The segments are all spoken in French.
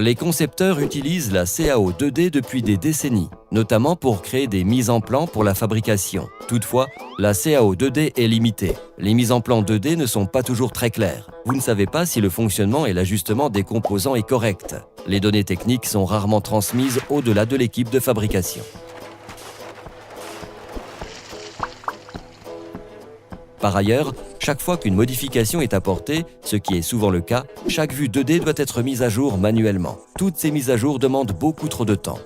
Les concepteurs utilisent la CAO 2D depuis des décennies, notamment pour créer des mises en plan pour la fabrication. Toutefois, la CAO 2D est limitée. Les mises en plan 2D ne sont pas toujours très claires. Vous ne savez pas si le fonctionnement et l'ajustement des composants est correct. Les données techniques sont rarement transmises au-delà de l'équipe de fabrication. Par ailleurs, chaque fois qu'une modification est apportée, ce qui est souvent le cas, chaque vue 2D doit être mise à jour manuellement. Toutes ces mises à jour demandent beaucoup trop de temps.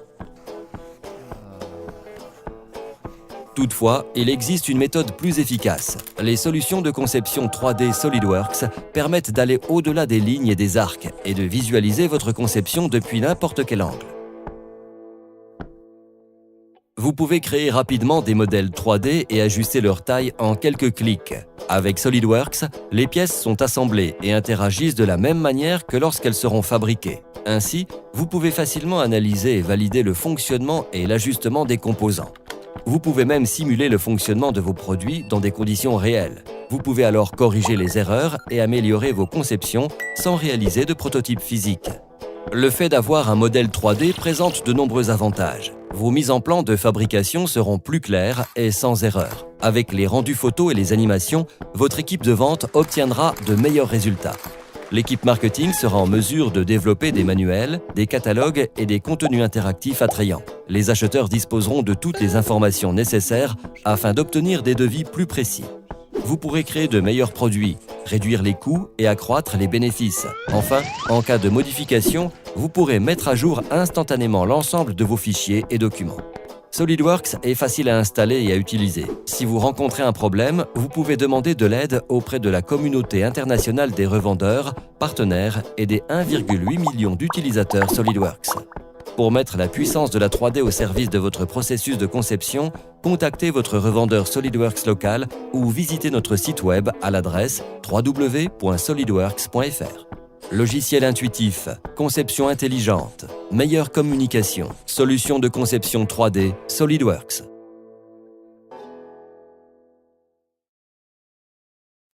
Toutefois, il existe une méthode plus efficace. Les solutions de conception 3D SolidWorks permettent d'aller au-delà des lignes et des arcs et de visualiser votre conception depuis n'importe quel angle. Vous pouvez créer rapidement des modèles 3D et ajuster leur taille en quelques clics. Avec SolidWorks, les pièces sont assemblées et interagissent de la même manière que lorsqu'elles seront fabriquées. Ainsi, vous pouvez facilement analyser et valider le fonctionnement et l'ajustement des composants. Vous pouvez même simuler le fonctionnement de vos produits dans des conditions réelles. Vous pouvez alors corriger les erreurs et améliorer vos conceptions sans réaliser de prototype physique. Le fait d'avoir un modèle 3D présente de nombreux avantages. Vos mises en plan de fabrication seront plus claires et sans erreur. Avec les rendus photos et les animations, votre équipe de vente obtiendra de meilleurs résultats. L'équipe marketing sera en mesure de développer des manuels, des catalogues et des contenus interactifs attrayants. Les acheteurs disposeront de toutes les informations nécessaires afin d'obtenir des devis plus précis. Vous pourrez créer de meilleurs produits, réduire les coûts et accroître les bénéfices. Enfin, en cas de modification, vous pourrez mettre à jour instantanément l'ensemble de vos fichiers et documents. SolidWorks est facile à installer et à utiliser. Si vous rencontrez un problème, vous pouvez demander de l'aide auprès de la communauté internationale des revendeurs, partenaires et des 1,8 million d'utilisateurs SolidWorks. Pour mettre la puissance de la 3D au service de votre processus de conception, contactez votre revendeur SolidWorks local ou visitez notre site web à l'adresse www.solidworks.fr. Logiciel intuitif, conception intelligente, meilleure communication, solution de conception 3D, SolidWorks.